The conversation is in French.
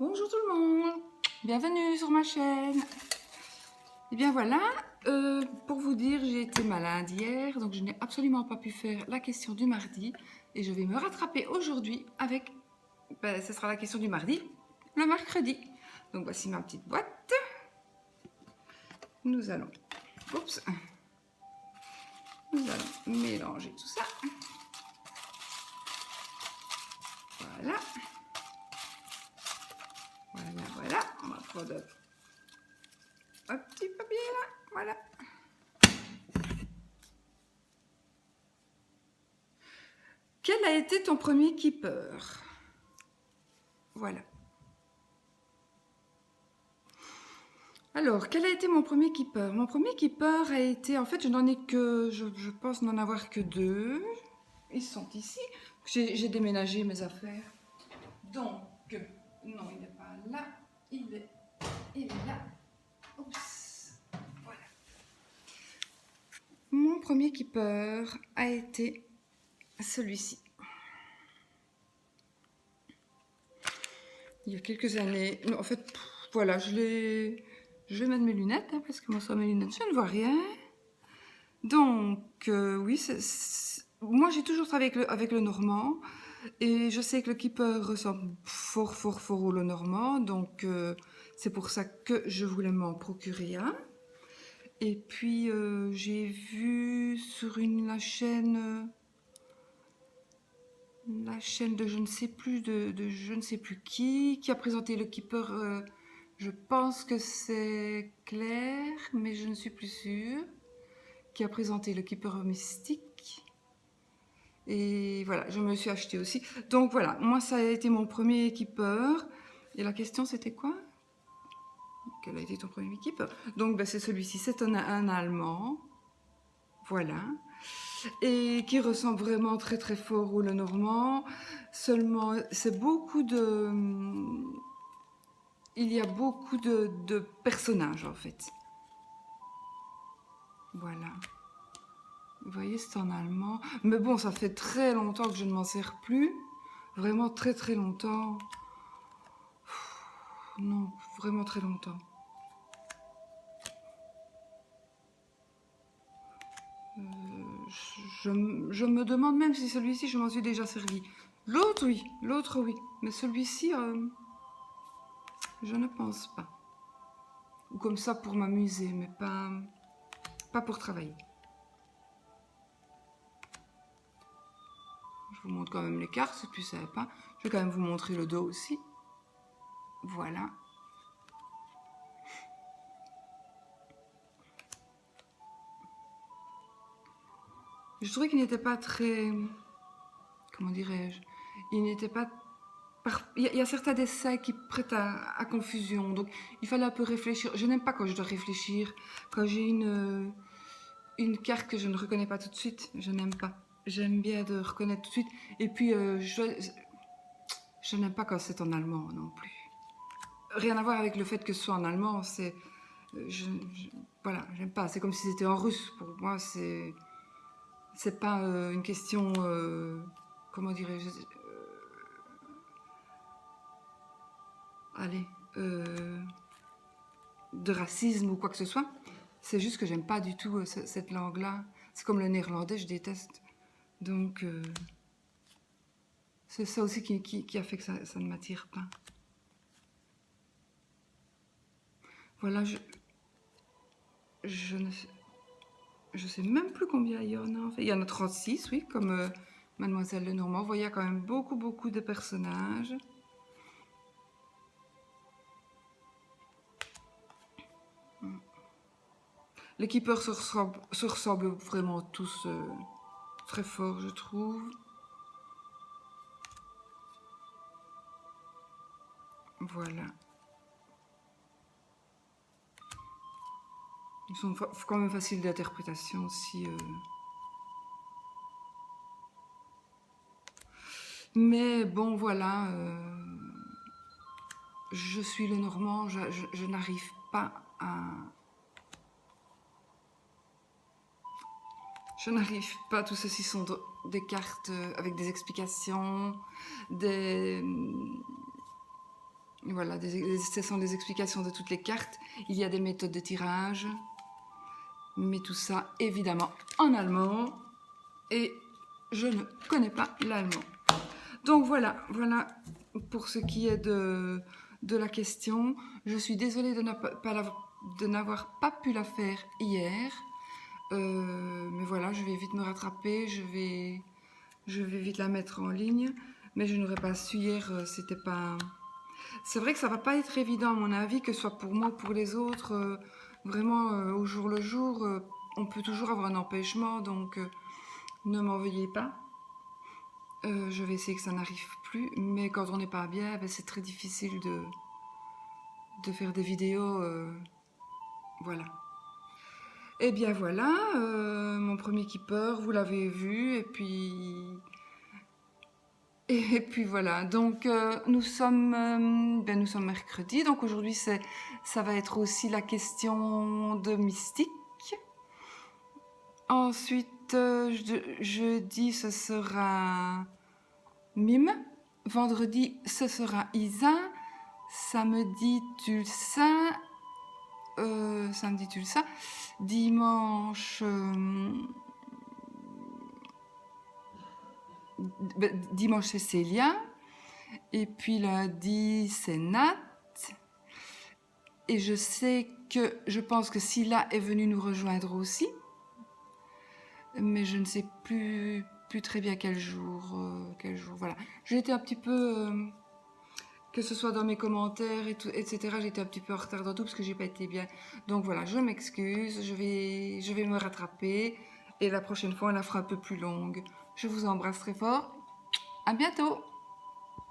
Bonjour tout le monde, bienvenue sur ma chaîne. Et bien voilà, pour vous dire, j'ai été malade hier, donc je n'ai absolument pas pu faire la question du mardi. Et je vais me rattraper aujourd'hui avec, ce sera la question du mardi, le mercredi. Donc voici ma petite boîte. Nous allons, nous allons mélanger tout ça. Voilà. Voilà. On va prendre un petit papier là, voilà. Quel a été ton premier keeper? Voilà. Alors, quel a été mon premier keeper? Mon premier keeper a été, en fait, je n'en ai que, je pense n'en avoir que deux. Ils sont ici. J'ai déménagé mes affaires. Donc, non, il n'est pas là. Il est là. Oups. Voilà. Mon premier keeper a été celui-ci. Il y a quelques années. Non, en fait, voilà, je vais mettre mes lunettes, hein, parce que moi, sans mes lunettes, je ne vois rien. Donc, oui, moi j'ai toujours travaillé avec le normand et je sais que le keeper ressemble fort au normand, donc c'est pour ça que je voulais m'en procurer un. Et puis j'ai vu sur la chaîne de je ne sais plus, de je ne sais plus qui a présenté le keeper. Je pense que c'est Claire, mais je ne suis plus sûre, qui a présenté le keeper mystique. Et voilà, je me suis acheté aussi. Donc voilà, moi ça a été mon premier keeper. Et la question c'était quoi? Quel a été ton premier keeper? Donc ben, c'est celui-ci, c'est un Allemand. Voilà. Et qui ressemble vraiment très fort au Lenormand. Seulement, c'est beaucoup de... Il y a beaucoup de personnages en fait. Voilà. Vous voyez, c'est en allemand. Mais bon, ça fait très longtemps que je ne m'en sers plus. Vraiment très longtemps. Non, vraiment très longtemps. Je me demande même si celui-ci, je m'en suis déjà servi. L'autre, oui. Mais celui-ci, je ne pense pas. Ou comme ça pour m'amuser, mais pas pour travailler. Je vous montre quand même les cartes, c'est plus sympa. Je vais quand même vous montrer le dos aussi. Voilà. Je trouvais qu'il n'était pas très... Comment dirais-je? Il n'était pas... Il y a certains dessins qui prêtent à confusion, donc il fallait un peu réfléchir. Je n'aime pas quand je dois réfléchir, quand j'ai une carte que je ne reconnais pas tout de suite, je n'aime pas. J'aime bien de reconnaître tout de suite. Et puis, je n'aime pas quand c'est en allemand non plus. Rien à voir avec le fait que ce soit en allemand, c'est... voilà, j'aime pas. C'est comme si c'était en russe. Pour moi, c'est pas une question... comment dirais-je? Allez... de racisme ou quoi que ce soit. C'est juste que j'aime pas du tout cette langue-là. C'est comme le néerlandais, je déteste. Donc, c'est ça aussi qui a fait que ça ne m'attire pas. Voilà, je sais même plus combien il y en a. En fait. Il y en a 36, oui, comme Mademoiselle Lenormand. Vous voyez, il y a quand même beaucoup de personnages. Les keepers se ressemblent vraiment tous très fort, je trouve. Voilà. Ils sont quand même faciles d'interprétation aussi. Mais bon, voilà. Je suis le Normand, je n'arrive pas à... Je n'arrive pas, tout ceci sont des cartes avec des explications, des... Voilà, ce sont des explications de toutes les cartes. Il y a des méthodes de tirage, mais tout ça, évidemment, en allemand. Et je ne connais pas l'allemand. Donc voilà, voilà pour ce qui est de la question. Je suis désolée de n'avoir pas pu la faire hier. Mais voilà, je vais vite me rattraper, je vais vite la mettre en ligne. Mais je n'aurais pas su hier, c'était pas... C'est vrai que ça va pas être évident à mon avis, que ce soit pour moi ou pour les autres. Vraiment, au jour le jour, on peut toujours avoir un empêchement, donc ne m'en veuillez pas. Je vais essayer que ça n'arrive plus, mais quand on n'est pas bien, ben, c'est très difficile de faire des vidéos. Voilà. Et bien voilà, mon premier keeper, vous l'avez vu, et puis voilà. Donc nous sommes mercredi, donc aujourd'hui ça va être aussi la question de mystique. Ensuite, jeudi ce sera Mime. Vendredi ce sera Isa. Samedi Tulsa. Dimanche dimanche c'est Célia. Et puis lundi c'est Nat. Et je pense que Scylla est venue nous rejoindre aussi. Mais je ne sais plus très bien quel jour. Voilà. J'ai été un petit peu... que ce soit dans mes commentaires, etc. J'étais un petit peu en retard dans tout parce que j'ai pas été bien. Donc voilà, je m'excuse, je vais me rattraper. Et la prochaine fois, on la fera un peu plus longue. Je vous embrasse très fort. À bientôt!